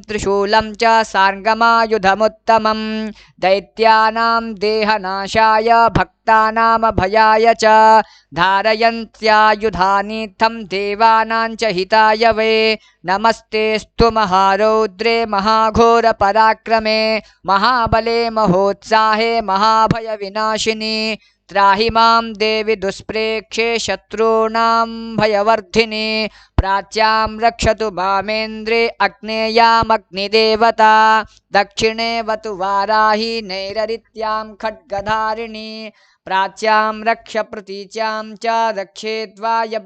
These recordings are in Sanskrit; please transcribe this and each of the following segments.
त्रिशूलं च सार्गमायुधमुत्तमं दैत्यानां देहनाशाय भक्तानामभयाय च धारयन्त्यायुधानीत्थं देवानां च हिताय वै नमस्तेऽस्तु महारौद्रे महाघोरपराक्रमे महाबले महोत्साहे महाभयविनाशिनि त्राहि मां देवि दुष्प्रेक्षे शत्रूणां भयवर्धिनि प्राच्यां रक्षतु मामेन्द्रे अग्नेयामग्निदेवता दक्षिणे वतु वाराही नैररित्यां खड्गधारिणी प्राच्यां रक्ष प्रतीच्यां च रक्षेद्वाय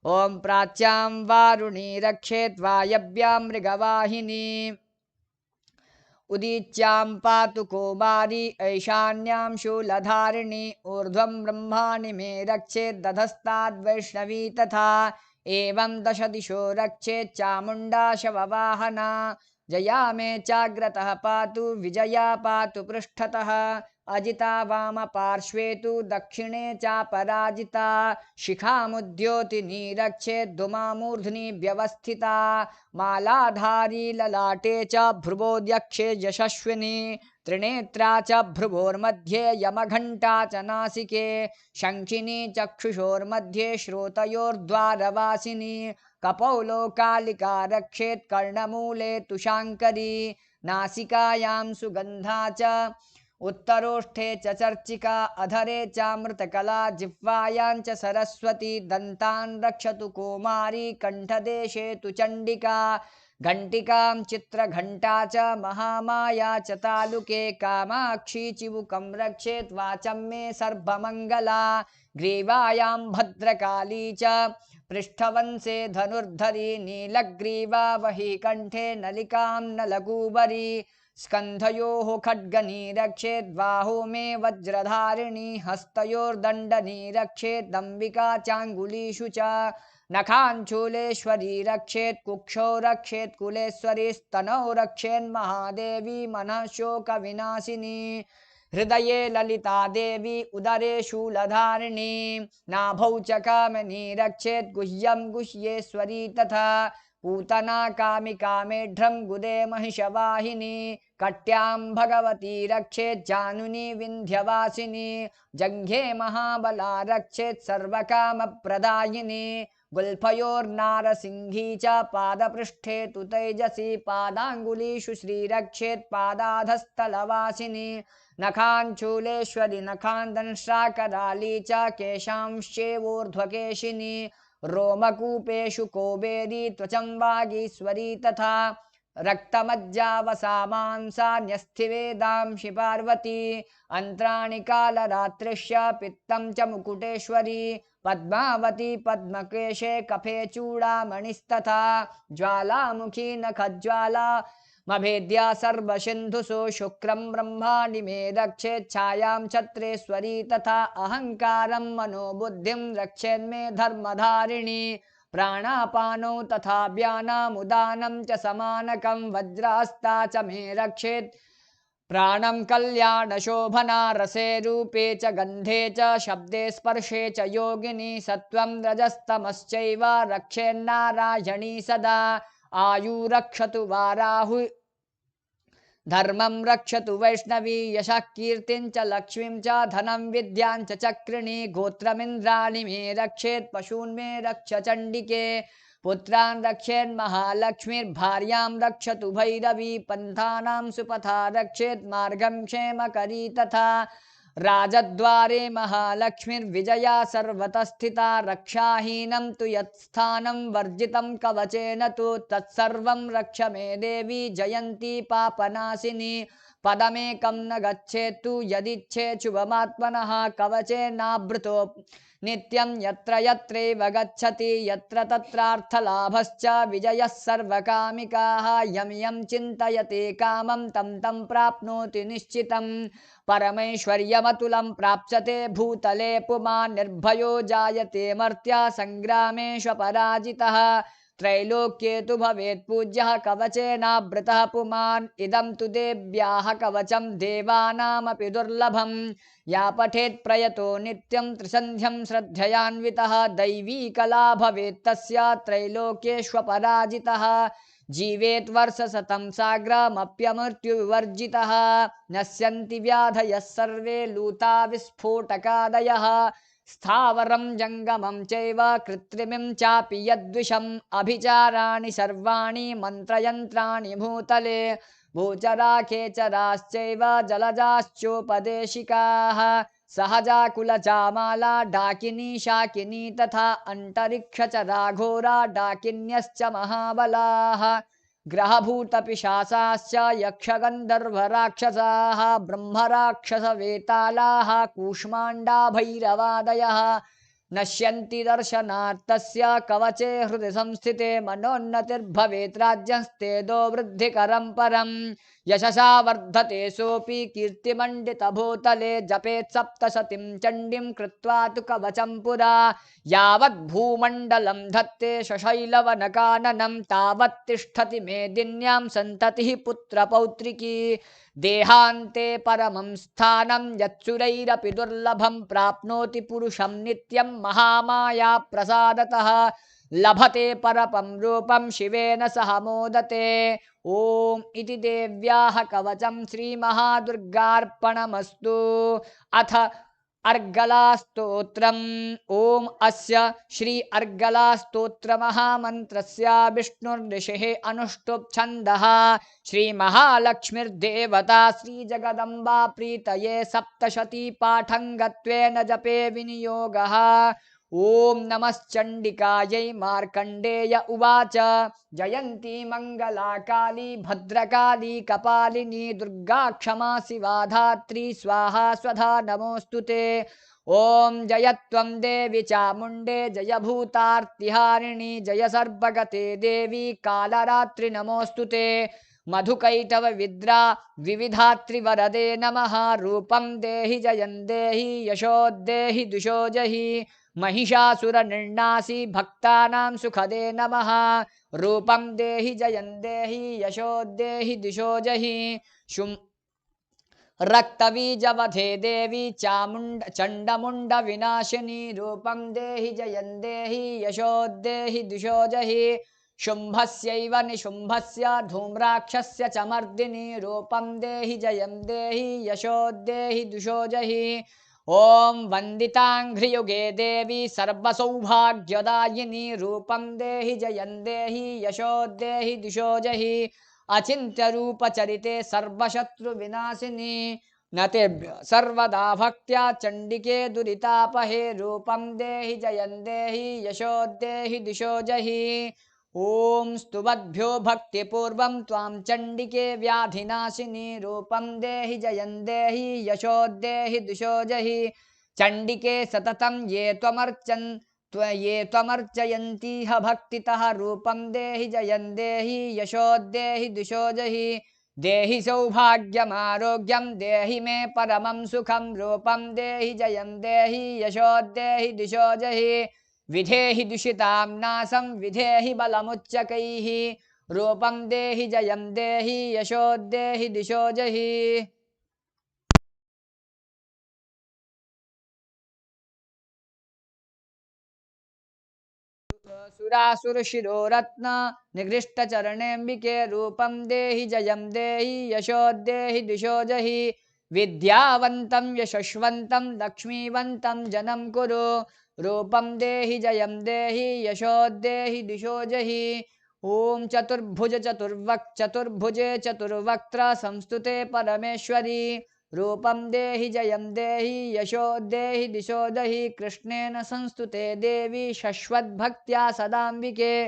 ॐ प्राच्यां वारुणी रक्षेद्वायव्यां मृगवाहिनी उदीच्यां पातु कौमारी ऐशान्यां शूलधारिणी ऊर्ध्वं ब्रह्माणि मे रक्षेद्दधस्ताद्वैष्णवी तथा एवं दश दिशो रक्षेत् चामुण्डा शववाहना जया मे चाग्रतः पातु विजया पातु पृष्ठतः अजिता वामपार्श्वे तु दक्षिणे चापराजिता शिखामुद्योतिनी रक्षेत् धूमामूर्ध्नि व्यवस्थिता मालाधारी ललाटे च भ्रुवोद्यक्षे यशस्विनी त्रिनेत्रा च भ्रुवोर्मध्ये यमघण्टा च नासिके शङ्खिनी चक्षुषोर्मध्ये श्रोतयोर्द्वारवासिनी कपौलोकालिका रक्षेत् कर्णमूले तुशाङ्करी नासिकायां सुगन्धा च उत्तरोष्ठे च चर्चिका अधरे चामृतकला जिह्वायां च सरस्वती दन्तान् रक्षतु कौमारी कण्ठदेशे तु चण्डिका घण्टिकां चित्रघण्टा च महामाया च तालुके कामाक्षी चिबुकं रक्षेत् वाचं मे सर्वमङ्गला ग्रीवायां भद्रकाली च पृष्ठवंशे धनुर्धरी नीलग्रीवा वही कण्ठे नलिकां नलकूबरी स्कन्धयोः खड्गनी रक्षेद्बाहु मे वज्रधारिणी हस्तयोर्दण्डनी रक्षेदम्बिका चाङ्गुलीषु च नखाञ्चूलेश्वरी रक्षेत् कुक्षौ रक्षेत् कुलेश्वरी स्तनौ रक्षेन्महादेवी मनः शोकविनाशिनी हृदये ललिता देवी उदरे शूलधारिणी नाभौ च कामिनी रक्षेत् गुह्यं गुह्येश्वरी तथा पूतना कामिका मेढ्रं गुदे महिषवाहिनी कट्यां भगवती रक्षेत् जानुनी विन्ध्यवासिनी जङ्घे महाबला रक्षेत् सर्वकामप्रदायिनी गुल्फयोर्नारसिंही च पादपृष्ठे तु तेजसी पादाङ्गुलीषु श्रीरक्षेत् पादाधस्थलवासिनी नखाञ्चूलेश्वरी नखान्दंश्राकराली च केशांश्चेवोर्ध्वकेशिनी रोमकूपेषु कौबेरी त्वचं वागीश्वरी तथा रक्तमज्जावसामांसा न्यस्थिवेदांशि पार्वती अन्त्राणि कालरात्रिश्य पित्तं च मुकुटेश्वरी पद्मावती पद्मकेशे कफे चूड़ामणिस्तथा ज्वालामुखी नखज्वाला मभेद्या सर्वसिन्धुषु शुक्रं ब्रह्माणि मे रक्षेत् छायां छत्रेश्वरी तथा अहङ्कारं मनोबुद्धिं रक्षेन्मे धर्मधारिणी प्राणापानौ तथा व्यानामुदानं च समानकं वज्रास्ता च मे रक्षेत् प्राणं कल्याणशोभना रसे रूपे च गन्धे च शब्दे स्पर्शे च योगिनी सत्वं रजस्तमश्चैव रक्षेन्नारायणी सदा आयु रक्षतु वाराहु धर्मं रक्षतु वैष्णवी यशः कीर्तिं च लक्ष्मीं च धनं विद्यां च चक्रिणी गोत्रमिन्द्राणि मे रक्षेत् पशून् मे रक्ष चण्डिके पुत्रान् रक्षेन्महालक्ष्मीर्भार्यां रक्षतु भैरवी पन्थानां सुपथा रक्षेत् मार्गं क्षेमकरी तथा राजद्वारे महालक्ष्मीर्विजया सर्वतस्थिता रक्षाहीनं तु यत्स्थानं वर्जितं कवचेन तु तत्सर्वं रक्ष मे देवी जयन्ती पापनाशिनी पदमेकं न गच्छेत्तु यदिच्छेत् शुभमात्मनः कवचेनावृतो नित्यं यत्र यत्रैव गच्छति यत्र तत्रार्थलाभश्च विजयः सर्वकामिकाः यं यं चिन्तयते कामं तं तं प्राप्नोति निश्चितं परमैश्वर्यमतुलं प्राप्स्यते भूतले पुमान् निर्भयो जायते मर्त्या सङ्ग्रामेष्वपराजितः त्रैलोक्ये तु भवेत् पूज्यः कवचेनावृतः पुमान् इदं तु देव्याः कवचं देवानामपि दुर्लभं या पठेत् प्रयतो नित्यं त्रिसन्ध्यं श्रद्धयान्वितः दैवी कला भवेत् तस्य त्रैलोक्येष्वपराजितः जीवेत् वर्षशतं साग्रमप्यमृत्युविवर्जितः नश्यन्ति व्याधयः सर्वे लूता विस्फोटकादयः स्थावरं जङ्गमं चैव कृत्रिमं चापि यद्विषम् अभिचाराणि सर्वाणि मन्त्रयन्त्राणि भूतले भूचरा खेचराश्चैव जलजाश्चोपदेशिकाः सहजा कुलचामाला डाकिनी शाकिनी तथा अन्तरिक्षचरा घोरा डाकिन्यश्च महाबलाः ग्रहभूतपिशाचाश्च यक्षगन्धर्वराक्षसाः ब्रह्मराक्षसवेतालाः कूष्माण्डा भैरवादयः नश्यन्ति दर्शनार्थस्य कवचे हृदि संस्थिते मनोन्नतिर्भवेत् राज्यस्तेदो वृद्धिकरं परम् यशसा वर्धते सोऽपि कीर्तिमण्डितभूतले जपेत् सप्तशतीं चण्डीं कृत्वा तु कवचं पुरा यावत् भूमण्डलं धत्ते शशैलवनकाननं तावत् तिष्ठति मेदिन्यां सन्ततिः पुत्रपौत्रिकी देहान्ते परमं स्थानं यत्सुरैरपि दुर्लभं प्राप्नोति पुरुषं नित्यं महामाया प्रसादतः लभते परपं रूपं शिवेन सह मोदते ओम इति देव्याः कवचं श्रीमहादुर्गार्पणमस्तु अथ अर्गलास्तोत्रम् ओम अस्य श्री अर्गलास्तोत्रमहामन्त्रस्य विष्णुर्ऋषिः अनुष्टुप् छन्दः श्रीमहालक्ष्मीर्देवता श्रीजगदम्बा प्रीतये सप्तशती पाठङ्गत्वेन जपे विनियोगः ओम नमश्चण्डिकायै मार्कण्डेय उवाच जयन्ती मंगला काली भद्रकाली कपालिनी दुर्गा क्षमा शिवा धात्री स्वाहा स्वधा नमोस्तुते ओम जयत्वं देवी चामुण्डे जय भूतार्तिहारिणी जय सर्वगते देवी कालरात्रि नमोस्तुते मधुकैटव विद्रा विविधात्रिवरदे नमः रूपं देहि जयं देहि यशो देहि दुशो जहि महिषासुरनिर्नासी भक्तानां सुखदे नमः रूपं देहि जयं देहि यशो देहि दिशो जहि शुं रक्तबीजवधे देवी चामुण्ड चण्डमुण्ड विनाशिनी रूपं देहि जयं देहि यशो देहि दिशो जहि शुम्भस्यैव निशुम्भस्य धूम्राक्षस्य च मर्दिनी रूपं देहि जयं देहि यशो देहि दिशो जहि ओम वंदितांघ्रियुगे देवी सर्वसौभाग्यदायिनी रूपं देहि जयं देहि यशो देहि दिशो जहि अचिन्त्य रूपचरिते सर्वशत्रुविनाशिनी नते सर्वदा भक्त्या चण्डिके दुरितापहे रूपं देहि जयं देहि यशो देहि दिशो जहि ओम स्तुवद्भ्यो भक्तिपूर्वं त्वां चण्डिके व्याधिनाशिनी रूपं देहि जयं देहि यशो देहि दिशो जहि चण्डिके सततं ये त्वमर्चयन्तीह भक्तितः रूपं देहि जयं देहि यशो देहि दिशो जहि देहि सौभाग्यमारोग्यं देहि मे परमं सुखं रूपं देहि जयं देहि यशो देहि दिशो जहि विधेहि दुषितां नासं विधेहि बलमुच्चकैः रूपं देहि जयं देहि यशो देहि दिशो जहि सुरासुरशिरोरत्न निगृष्टचरणेऽम्बिके रूपं देहि जयं देहि यशो देहि दिशो जहि विद्यावन्तं यशस्वन्तं लक्ष्मीवन्तं जनं कुरु रूपं देहि जयं देहि यशो देहि दिशो जहि ओम चतुर्भुजे चतुर्वक्त्र संस्तुते परमेश्वरी रूपं देहि जयं देहि यशो देहि दिशो दहि कृष्णेन संस्तुते देवी शश्वद्भक्त्या सदाम्बिके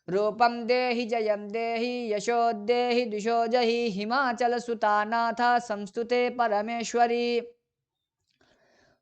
रूपं देहि जयं देहि यशो देहि दिशो जहि हिमाचलसुतानाथ संस्तुते परमेश्वरी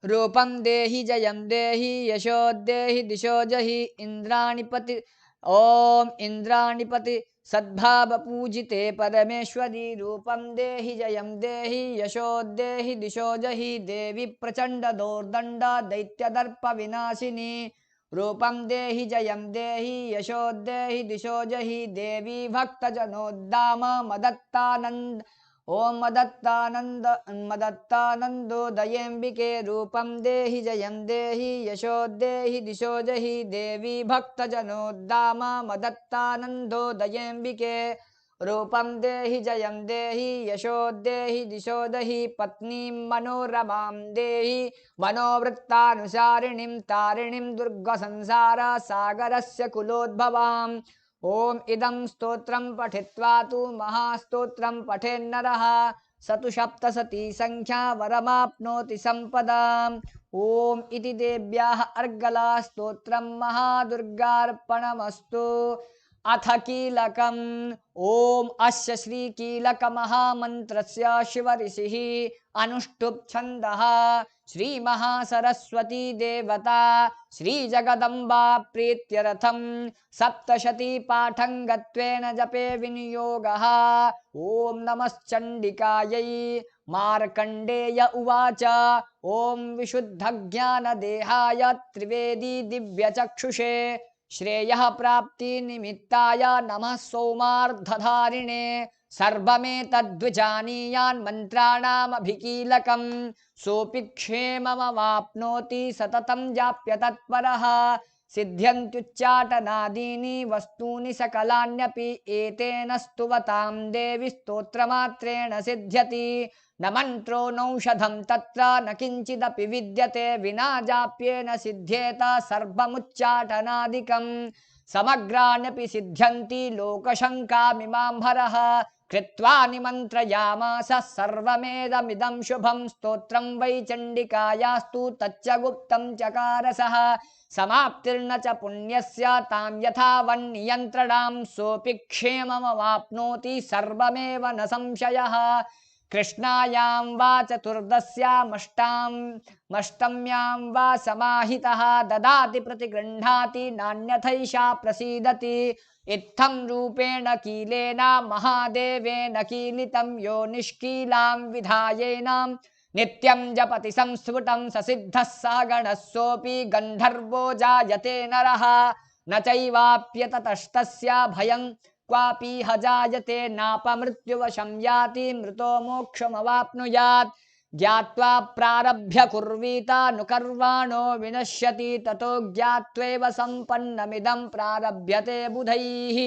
रूपं देहि जयं देहि यशो देहि दिशो जहि इंद्राणिपति ओम इंद्राणिपति सद्भाव पूजिते परमेश्वरी रूपं देहि जयं देहि यशो देहि दिशो जहि देवी प्रचंड दोर्दंड दैत्यदर्प विनाशिनी रूपं देहि जयं देहि यशो देहि दिशो जहि देवी भक्तजनोद्दाम मदत्तानंद ओम मदत्तानन्दोदयेऽम्बिके रूपं देहि जयं देहि यशो देहि दिशो जहि देवी भक्तजनोद्दाम मदत्तानन्दोदयेऽम्बिके रूपं देहि जयं देहि यशो देहि दिशो दहि पत्नीं मनोरमां देहि मनोवृत्तानुसारिणीं तारिणीं दुर्गसंसार सागरस्य कुलोद्भवाम् ओम इदं स्तोत्रं पठित्वा तु महास्तोत्रं पठेन्नरः स तु सप्तशती संख्या वरमाप्नोति सम्पदाम् ओम इति देव्याः अर्गला स्तोत्रं महादुर्गार्पणमस्तु अथ कीलकम् ओम अस्य श्री कीलक महामन्त्रस्य शिवऋषिः अनुष्टुप् छन्दः श्री महासरस्वती देवता श्री जगदम्बा प्रीत्यर्थं सप्तशती पाठंगत्वेन जपे विनियोगः ओम नमश्चण्डिकायै मार्कण्डेय उवाच ओम विशुद्धज्ञानदेहाय त्रिवेदी दिव्यचक्षुषे श्रेयः प्राप्ति निमित्ताय नमः सौमार्धधारिणे सर्वमेतद्विजानीयान् मन्त्राणामभिकीलकं सोऽपि क्षेममवाप्नोति सततं जाप्य तत्परः सिद्ध्यन्त्युच्चाटनादीनि वस्तूनि सकलान्यपि एतेन स्तुवतां देवी स्तोत्रमात्रेण सिद्ध्यति न मन्त्रो नौषधं तत्र न किञ्चिदपि विद्यते विना जाप्येन सिद्ध्येत सर्वमुच्चाटनादिकं समग्राण्यपि सिद्ध्यन्ति लोकशङ्कामिमाम्भरः कृत्वा निमन्त्रयामास सर्वमेदमिदं शुभं स्तोत्रं वै चण्डिकायास्तु तच्च गुप्तं चकारसः समाप्तिर्न च पुण्यस्य तां यथा वन्नियन्त्रणां सोऽपि क्षेममवाप्नोति सर्वमेव न संशयः कृष्णायां वा चतुर्दश्यामष्टम्यां वा समाहितः ददाति प्रतिगृह्णाति नान्यथैषा प्रसीदति इत्थं रूपेण कीलेन महादेवेन कीलितं यो निष्कीलां विधायेनां नित्यं जपति संस्फुटं ससिद्धः सगणः सोऽपि गन्धर्वो जायते नरः न चैवाप्यततस्तस्य भयं क्वापि ह जायते नापमृत्युवशं याति मृतो मोक्षमवाप्नुयात् ज्ञात्वा प्रारभ्य कुर्वीतानुकर्वाणो विनश्यति ततो ज्ञात्वैव सम्पन्नमिदं प्रारभ्यते बुधैः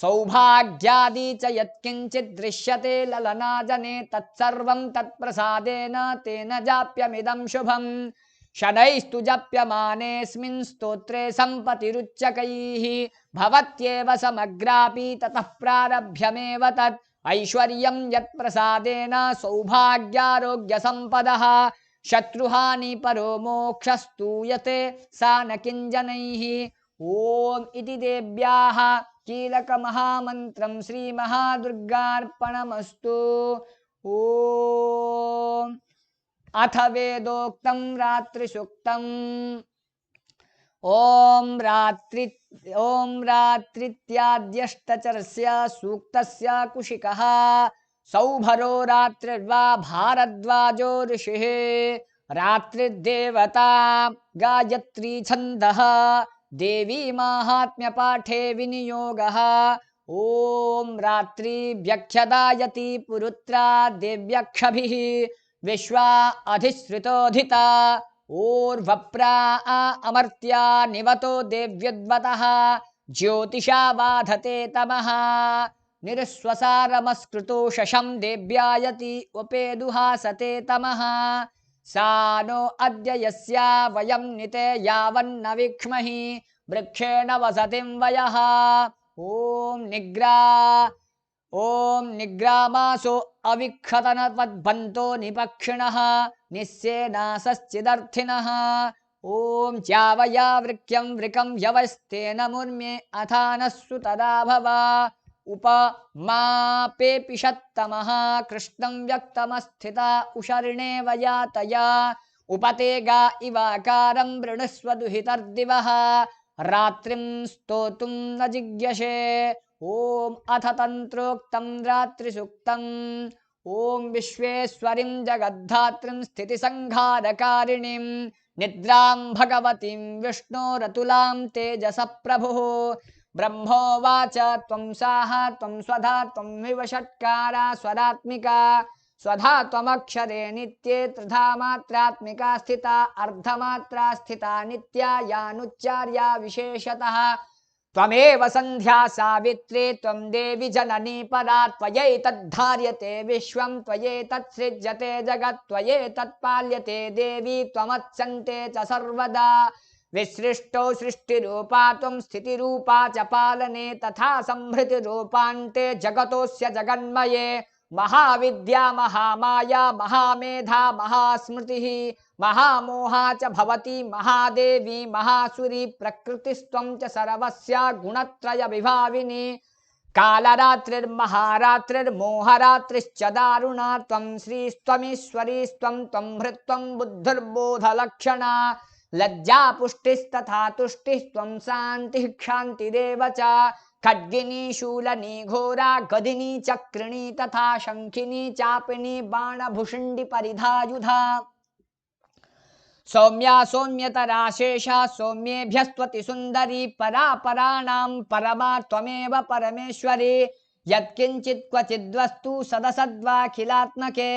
सौभाग्यादि च यत्किञ्चित् दृश्यते ललनाजने तत्सर्वं तत्प्रसादेन तेन जाप्यमिदं शुभम् शनैस्तु जप्यमानेऽस्मिन् स्तोत्रे सम्पतिरुच्चकैः भवत्येव समग्रापि ततः प्रारभ्यमेव तत् ऐश्वर्यं यत्प्रसादेन सौभाग्यारोग्यसम्पदः शत्रुहानि परो मोक्षस्तूयते सा न किञ्जनैः ओम इति देव्याः कीलकमहामन्त्रं श्रीमहादुर्गार्पणमस्तु ओम अथ वेदोक्तं रात्रिसूक्तम् ओम रात्रित्याद्यष्टचरस्य सूक्तस्य कुशिकः सौभरो रात्रिर्वा भारद्वाजो ऋषिः रात्रिदेवता गायत्री छन्दः देवी माहात्म्य पाठे विनियोगः ओम रात्रि व्यख्यदायति पुरुत्रा देव्यक्षभिः विश्वा अधिश्रितोधिता ऊर्ध्वप्रा अमर्त्या निवतो देव्युद्वतः ज्योतिषा बाधते तमः निरस्वसारमस्कृतो शशं देव्यायति उपेदुहासते तमः सा नो अद्य यस्या वयं निते यावन्न वीक्ष्महि वृक्षेण वसतिं वयः ओम निग्रामासो अविक्षतनवद्भन्तो निपक्षिणः निस्सेनासश्चिदर्थिनः ओम च्यावया वृक्यं वृकं यवस्तेन मुर्मे अथानस्सु तदा भवा उपमापेपिषत्तमः कृष्णं व्यक्तमस्थिता उशरिणेव यातया उपतेगा इवाकारं वृणुस्व दुहितर्दिवः रात्रिं स्तोतुं न जिज्ञसे ओम अथ तंत्रोक्तं रात्रिसूक्तम् ओम विश्वेश्वरीं जगद्धात्रीं स्थितिसंहारकारिणीं निद्रां भगवतीं विष्णोरतुलां तेजस प्रभुः ब्रह्मोवाच त्वं साहा त्वं स्वधा त्वं विवषट्कारा स्वरात्मिका स्वधा त्वमक्षरे नित्ये त्रिधा मात्रात्मिका स्थिता अर्धमात्रा स्थिता नित्या यानुच्चार्या विशेषतः त्वमेव संध्या सावित्री त्वं देवी जननी परा त्वयैतद्धार्यते विश्वं त्वयैतत् सृज्यते जगत् त्वयैतत् पाल्यते देवी त्वमत्सन्ते च सर्वदा विसृष्टौ सृष्टिरूपा त्वं स्थितिरूपा च पालने तथा संहृतिरूपान्ते जगतोऽस्य जगन्मये महाविद्या महामाया महामेधा महास्मृतिः महामोहा च भवति महादेवी महासुरी प्रकृतिस्त्वं च सर्वस्य गुणत्रय विभाविनी कालरात्रिर्महारात्रिर्मोहरात्रिश्च दारुणा त्वं श्रीस्त्वमीश्वरीस्त्वं त्वं हृत्वं बुद्धिर्बोधलक्षणा लज्जा पुष्टिस्तथा तुष्टिस्त्वं शान्तिः क्षान्तिरेव च खड्गिनी शूलनी घोरा गदिनी चक्रिणी तथा शंखिनी चापिनी बाणभुषुंडी परिधायुधा सौम्या सौम्यतरा शेषा सौम्येभ्यस्त्वति सुंदरी परा पराणां परमा त्वमेव परमेश्वरी यत्किंचित् क्वचिद्वस्तु सदसद्वाखिलात्मके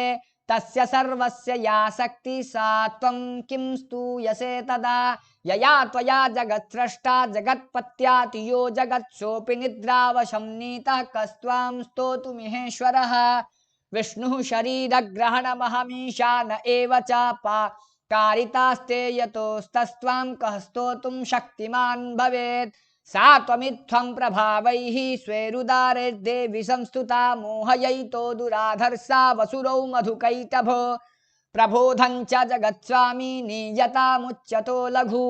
तस्य सर्वस्य या शक्ति सा त्वं किं स्तूयसे तदा यया त्वया जगत्स्रष्टा जगत्पत्याति यो जगत्सोऽपि निद्रावशं नीतः कस्त्वां स्तोतुमिहेश्वरः विष्णुः शरीरग्रहणमहमीशान एव च कारितास्ते यतोस्तस्त्वां कः स्तोतुं शक्तिमान् भवेत् सा त्वमित्थं प्रभावैः स्वेरुदारैर्देवि संस्तुता मोहयैतो दुराधर्षा वसुरौ मधुकैटभो प्रबोधं च जगत्स्वामी नीयतामुच्यतो लघु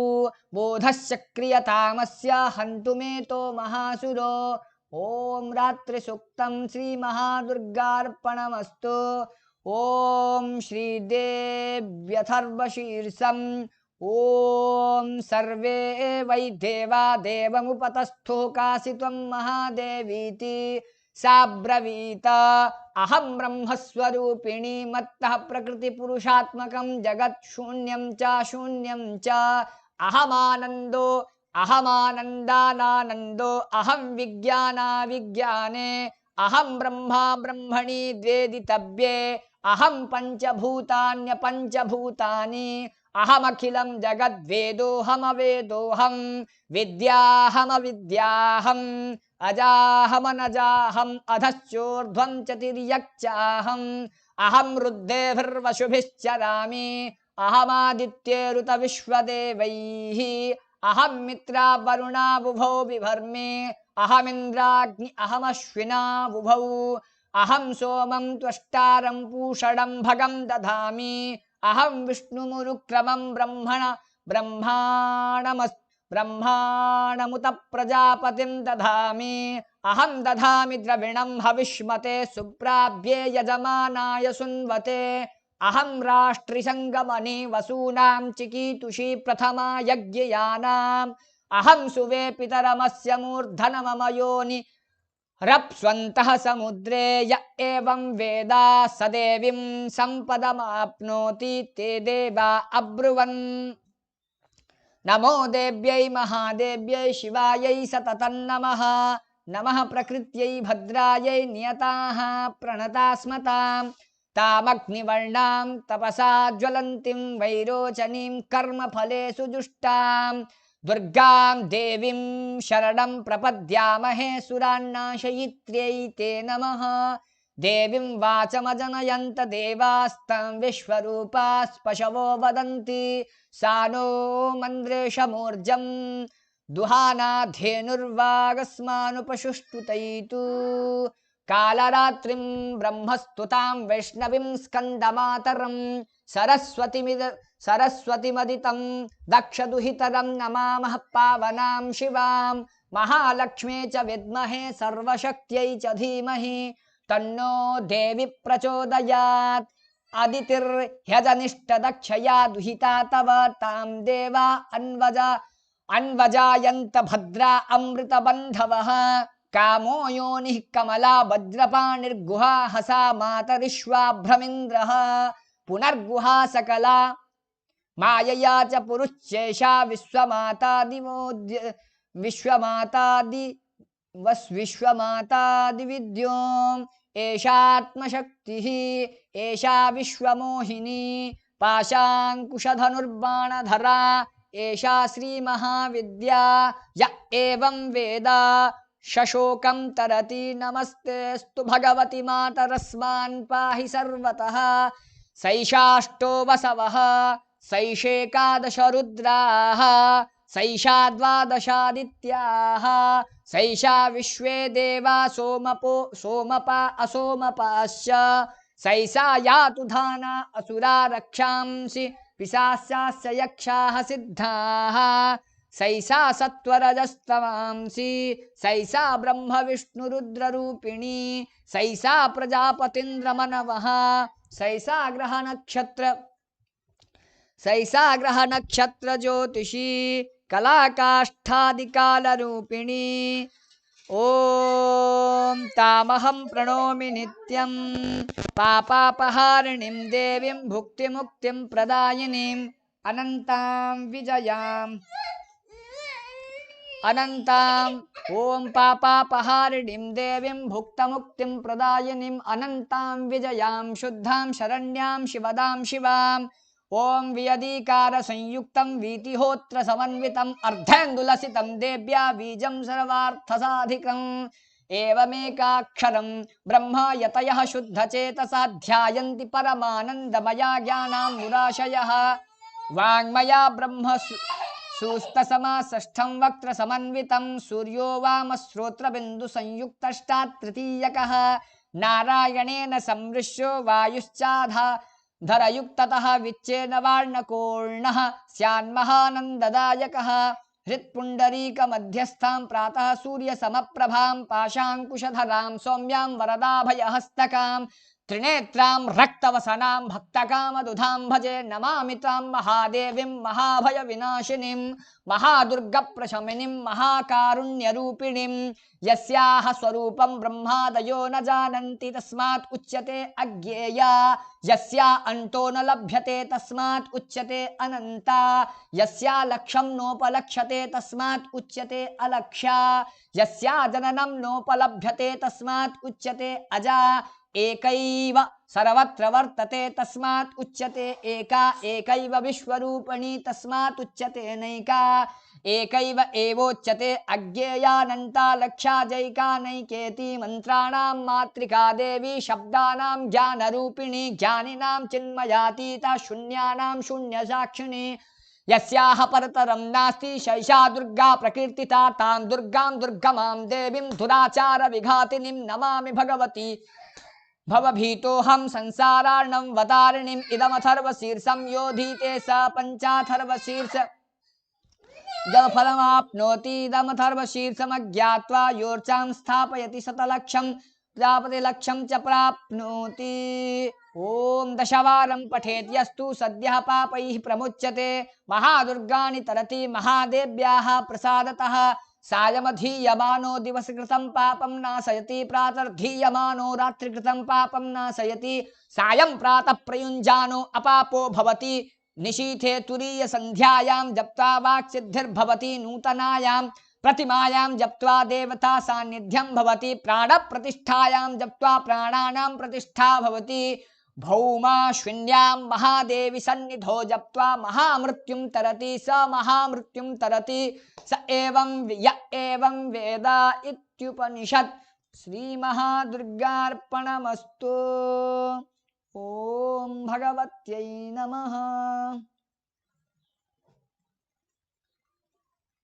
बोधस्य क्रियतामस्य हन्तुमेतो महासुरो ॐ रात्रिसूक्तं श्रीमहादुर्गार्पणमस्तु ॐ श्रीदेव्यथर्वशीर्षम् ॐ सर्वे वै देवा देवमुपतस्थो कासित्वं महादेवीति सा ब्रवीत अहं ब्रह्मस्वरूपिणी मत्तः प्रकृतिपुरुषात्मकं जगत् शून्यं च अहमानन्दो अहमानन्दानानन्दो अहं विज्ञानाविज्ञाने अहं ब्रह्मा ब्रह्मणि द्वेदितव्ये अहं पञ्चभूतान्यपञ्चभूतानि अहमखिलं जगद्वेदोऽहमवेदोऽहं विद्याहमविद्याहम् अजाहमनजाहम् अधश्चोर्ध्वं च तिर्यक्चाहम् अहं रुद्रेभिर्वशुभिश्चरामि अहमादित्येरुत विश्वदेवैः अहं मित्रा वरुणा बुभौ बिभर्मि अहमिन्द्राग्नि अहमश्विना बुभौ अहं सोमं त्वष्टारं पूषणं भगं दधामि अहं विष्णुमुरुक्रमं ब्रह्माणमुत प्रजापतिं दधामि अहं दधामि द्रविणं हविष्मते सुप्राभ्ये यजमानाय सुन्वते अहं राष्ट्रिसंगमनि वसूनां चिकीतुषी प्रथमा यज्ञयानाम् अहं सुवे पितरमस्य मूर्धनमम योनि रप्स्वन्तः समुद्रे य एवं वेदा स देवीं सम्पदमाप्नोति ते देवा अब्रुवन् नमो देव्यै महादेव्यै शिवायै सततं नमः नमः प्रकृत्यै भद्रायै नियताः प्रणतास्मतां तामग्निवर्णां तपसा ज्वलन्तीं वैरोचनीं कर्मफलेषु जुष्टां दुर्गां देवीं शरणं प्रपद्यामहे सुरान्नाशयित्र्यै ते नमः देवीं वाचमजनयन्त देवास्तं विश्वरूपास्पशवो वदन्ति सा नो मन्द्रेशमूर्जं दुहाना धेनुर्वागस्मानुपशुष्टुतैतु कालरात्रिं ब्रह्मस्तुतां वैष्णवीं स्कन्दमातरं सरस्वतीमदितं दक्षदुहितरं नमामः पावनां शिवां महालक्ष्मी च विद्महे सर्वशक्त्यै च धीमहि तन्नो देवी प्रचोदयात् अदितिर्ह्यजनिष्टदक्षया दुहिता तव तां देवा अन्वजायन्त भद्रा अमृतबन्धवः कामो योनिः कमला वज्रपाणिर्गुहा हसा मातरिश्वाभ्रमिन्द्रः पुनर्गुहा सकला मायया च पुरुषेषा विश्वमातादि विश्वमातादिविद्यो एषात्मशक्तिः एषा विश्वमोहिनी पाशाङ्कुशधनुर्बाणधरा एषा श्रीमहाविद्या य एवं वेद शशोकं तरति नमस्तेऽस्तु भगवति मातरस्मान् पाहि सर्वतः सैषाष्टो वसवः सैषेकादश रुद्राः सैषा द्वादशादित्याः सैषा विश्वे देवा सोमपा असोमपाश्च सैषा यातु धाना असुरा रक्षांसि पिशाचाश्च यक्षाः सिद्धाः सैषा सत्वरजस्तमांसि सैषा ब्रह्म विष्णुरुद्ररूपिणी सैषा प्रजापतीन्द्रमनवः सैषा ग्रह नक्षत्र ज्योतिषी कलाकाष्ठादिकालरूपिणी ॐ तामहं प्रणोमि नित्यं पापापहारिणीं देवीं भुक्तिमुक्तिं प्रदायिनीं अनन्तां विजयाम् अनन्ताम् ॐ पापापहारिणीं देवीं भुक्तमुक्तिं प्रदायिनीं अनन्तां विजयां शुद्धां शरण्यां शिवदां शिवाम् ओम वियदीकार संयुक्तं वीतिहोत्र समन्वितं अर्धेन्दुलसितं देव्या बीजं सर्वार्थसाधिकम् एवमेकाक्षरं ब्रह्म यतयः शुद्धचेतसा ध्यायन्ति परमानन्दमया ज्ञानामृषयः वाङ्मया ब्रह्म सुस्तसमाषष्ठं वक्त्र समन्वितं सूर्यो वामश्रोत्रबिन्दुसंयुक्तष्टात् तृतीयकः नारायणेन संवृष्यो वायुश्चाधा धरयुक्ततः विच्चेन वार्णकोर्णः स्यान्महानन्ददायकः हृत्पुण्डरीकमध्यस्थां प्रातः सूर्यसमप्रभां पाशाङ्कुशधरां सौम्यां वरदाभयहस्तकां त्रिनेत्रां रक्तवसनां भक्तकामदुधां भजे नमामि तां महादेवीं महाभयविनाशिनीं महादुर्गप्रशमिनीं महाकारुण्यरूपिणीं यस्याः स्वरूपं ब्रह्मादयो न जानन्ति तस्मात् उच्यते अज्ञेया यस्या अन्तो न लभ्यते तस्मात् उच्यते अनन्ता यस्या लक्ष्यं नोपलक्ष्यते तस्मात् उच्यते अलक्ष्या यस्या जननं नोपलभ्यते तस्मात् उच्यते अजा एकैव सर्वत्र वर्तते तस्मात् उच्यते एका एकैव विश्वरूपिणी तस्मात् उच्यते नैका एकैव एवोच्यते अज्ञेयानन्ता लक्ष्या जैका नैकेति मंत्राणां मातृका देवी शब्दानां ज्ञानरूपिणी ज्ञानिनां चिन्मयातीता शून्यानां शून्यसाक्षिणी यस्याः परतरं नास्ति शैषा दुर्गा प्रकीर्तिता तां दुर्गां दुर्गमां देवीं दुराचार विघातिनीं नमामि भगवती भवभीतोऽहं संसारार्णं वतारिणीम् इदमथर्वशीर्षं योधीते स पञ्चाथर्वशीर्ष फलमाप्नोति इदमथर्वशीर्षमज्ञात्वा योर्चां स्थापयति शतलक्षं प्रजापतिलक्षं च प्राप्नोति ॐ दशवारं पठेत् यस्तु सद्यः पापैः प्रमुच्यते महादुर्गाणि तरति महादेव्याः प्रसादतः सायमधीयमानो दिवसकृतं पापं नाशयति प्रातर्धीयमानो रात्रिकृतं पापं नाशयति सायं प्रातः प्रयुञ्जानो अपापो भवति निशीथे तुरीय संध्यायां जप्त्वा वाक्सिद्धिर्भवति नूतनायां प्रतिमायां जप्त्वा देवता सान्निध्यं भवति प्राणप्रतिष्ठायां जप्त्वा प्राणानां प्रतिष्ठा भवति भौमाश्विन्यां महादेवी सन्निधौ जप्त्वा महामृत्युं तरति स महामृत्युं तरति स एवं वेद इत्युपनिषत् श्रीमहादुर्गार्पणमस्तु। ओम भगवत्यै नमः।